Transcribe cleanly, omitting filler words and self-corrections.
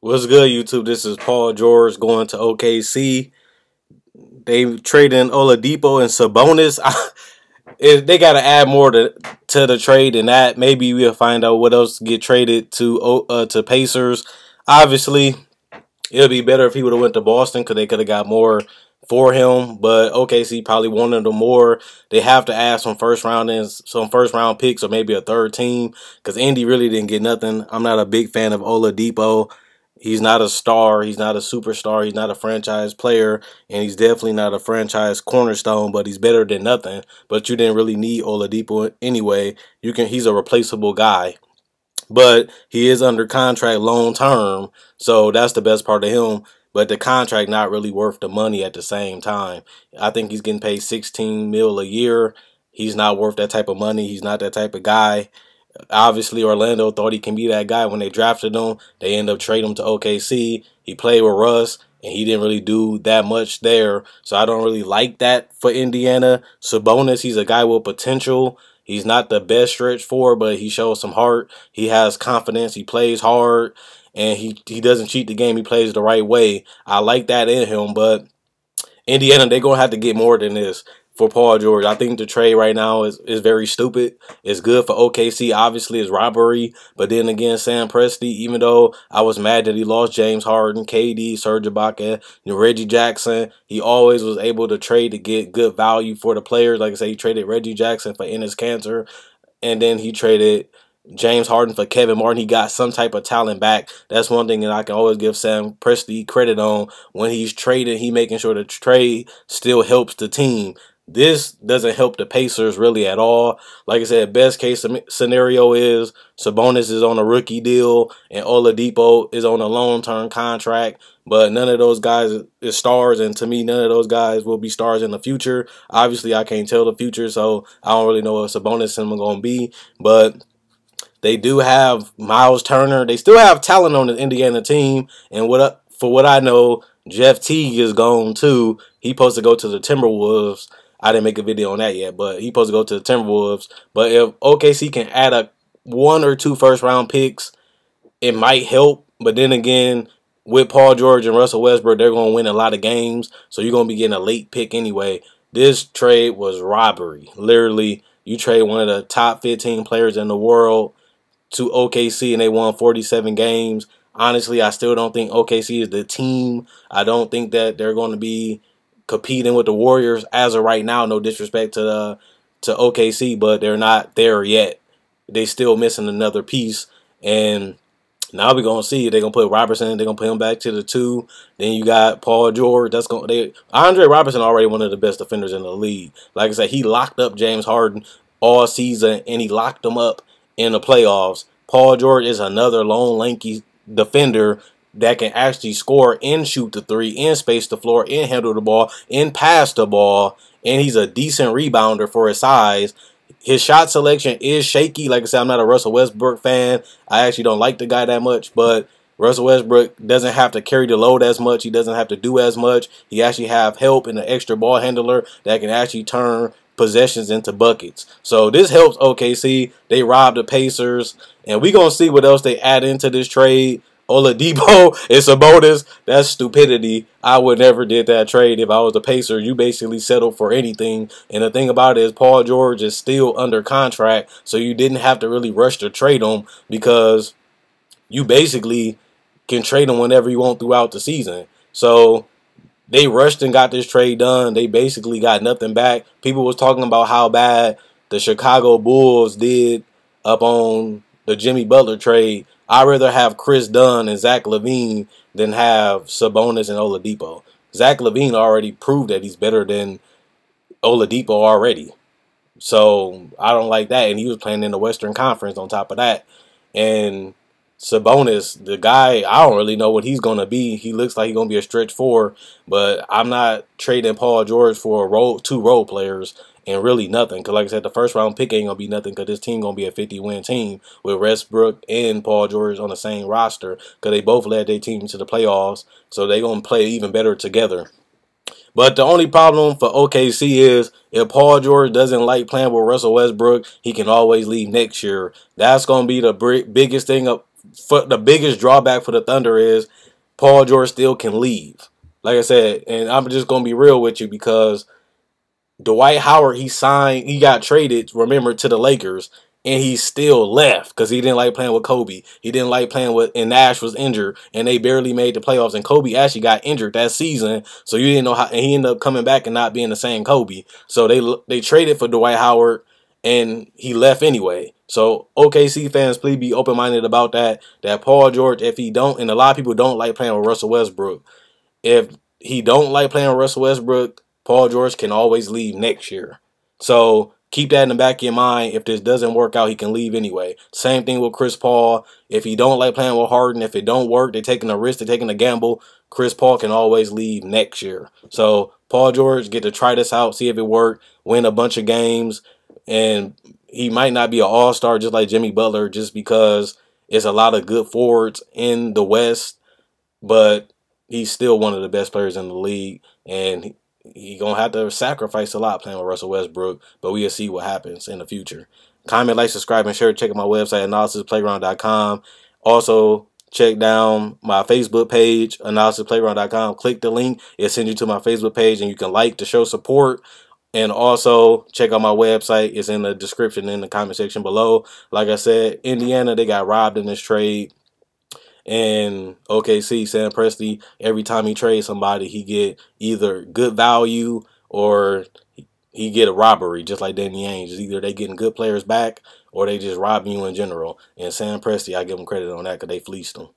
What's good, YouTube? This is Paul George going to OKC. They traded Oladipo and Sabonis. They got to add more to the trade than that. Maybe we'll find out what else get traded to Pacers. Obviously, it would be better if he would have went to Boston because they could have got more for him. But OKC probably wanted them more. They have to add some first round picks or maybe a third team because Indy really didn't get nothing. I'm not a big fan of Oladipo. He's not a star. He's not a superstar. He's not a franchise player, and he's definitely not a franchise cornerstone. But he's better than nothing. But you didn't really need Oladipo anyway. He's a replaceable guy. But he is under contract long term, so that's the best part of him. But the contract not really worth the money at the same time. I think he's getting paid 16 mil a year. He's not worth that type of money. He's not that type of guy. Obviously, Orlando thought he can be that guy when they drafted him. They ended up trading him to OKC. He played with Russ, and he didn't really do that much there. So I don't really like that for Indiana. Sabonis, he's a guy with potential. He's not the best stretch forward, but he shows some heart. He has confidence. He plays hard, and he doesn't cheat the game. He plays the right way. I like that in him, but Indiana, they're going to have to get more than this for Paul George. I think the trade right now is very stupid. It's good for OKC. Obviously, it's robbery. But then again, Sam Presti, even though I was mad that he lost James Harden, KD, Serge Ibaka, and Reggie Jackson, he always was able to trade to get good value for the players. Like I say, he traded Reggie Jackson for Enes Kanter, and then he traded James Harden for Kevin Martin. He got some type of talent back. That's one thing that I can always give Sam Presti credit on. When he's trading, he making sure the trade still helps the team. This doesn't help the Pacers really at all. Like I said, best case scenario is Sabonis is on a rookie deal and Oladipo is on a long-term contract. But none of those guys is stars, and to me, none of those guys will be stars in the future. Obviously, I can't tell the future, so I don't really know what Sabonis is going to be. But they do have Miles Turner. They still have talent on the Indiana team, and for what I know, Jeff Teague is gone too. He's supposed to go to the Timberwolves. I didn't make a video on that yet, but he's supposed to go to the Timberwolves. But if OKC can add a 1 or 2 first-round picks, it might help. But then again, with Paul George and Russell Westbrook, they're going to win a lot of games, so you're going to be getting a late pick anyway. This trade was robbery. Literally, you trade one of the top 15 players in the world to OKC, and they won 47 games. Honestly, I still don't think OKC is the team. I don't think that they're going to be competing with the Warriors as of right now. No disrespect to OKC, but they're not there yet. They still missing another piece, and now we're gonna see. They're gonna put Robertson. They're gonna put him back to the 2. Then you got Paul George. Andre Robertson already one of the best defenders in the league. Like I said, he locked up James Harden all season, and he locked him up in the playoffs. Paul George is another long, lanky defender that can actually score and shoot the 3, and space the floor, and handle the ball, and pass the ball, and he's a decent rebounder for his size. His shot selection is shaky. Like I said, I'm not a Russell Westbrook fan. I actually don't like the guy that much, but Russell Westbrook doesn't have to carry the load as much. He doesn't have to do as much. He actually have help in an extra ball handler that can actually turn possessions into buckets. So this helps OKC. They robbed the Pacers, and we're going to see what else they add into this trade. Oladipo and Sabonis, that's stupidity. I would never did that trade if I was the Pacers. You basically settled for anything. And the thing about it is Paul George is still under contract, so you didn't have to really rush to trade him because you basically can trade him whenever you want throughout the season. So they rushed and got this trade done. They basically got nothing back. People was talking about how bad the Chicago Bulls did up on the Jimmy Butler trade. I'd rather have Chris Dunn and Zach LaVine than have Sabonis and Oladipo. Zach LaVine already proved that he's better than Oladipo already. So I don't like that. And he was playing in the Western Conference on top of that. And Sabonis, the guy, I don't really know what he's going to be. He looks like he's going to be a stretch 4. But I'm not trading Paul George for 2 role players and really nothing. Because like I said, the first round pick ain't going to be nothing because this team going to be a 50-win team with Westbrook and Paul George on the same roster because they both led their team to the playoffs. So they're going to play even better together. But the only problem for OKC is if Paul George doesn't like playing with Russell Westbrook, he can always leave next year. That's going to be the biggest thing the biggest drawback for the Thunder is Paul George still can leave. Like I said, and I'm just gonna be real with you because Dwight Howard, he got traded, remember, to the Lakers, and he still left because he didn't like playing with Kobe. He didn't like playing with, and Nash was injured, and they barely made the playoffs. And Kobe actually got injured that season, so you didn't know how. And he ended up coming back and not being the same Kobe. So they traded for Dwight Howard, and he left anyway. So OKC fans, please be open minded about that. That Paul George, if he don't, and a lot of people don't like playing with Russell Westbrook. If he don't like playing with Russell Westbrook, Paul George can always leave next year. So keep that in the back of your mind. If this doesn't work out, he can leave anyway. Same thing with Chris Paul. If he don't like playing with Harden, if it don't work, they're taking a risk, they're taking a gamble, Chris Paul can always leave next year. So Paul George, get to try this out, see if it worked, win a bunch of games, and he might not be an all-star just like Jimmy Butler just because it's a lot of good forwards in the West, but he's still one of the best players in the league, and he gonna have to sacrifice a lot playing with Russell Westbrook, but we'll see what happens in the future. Comment, like, subscribe, and share. Check out my website, analysisplayground.com. Also, check down my Facebook page, analysisplayground.com. Click the link. It'll send you to my Facebook page, and you can like to show support. And also, check out my website. It's in the description in the comment section below. Like I said, Indiana, they got robbed in this trade. And OKC, Sam Presti, every time he trades somebody, he get either good value or he get a robbery, just like Danny Ainge. Either they getting good players back or they just robbing you in general. And Sam Presti, I give him credit on that because they fleeced him.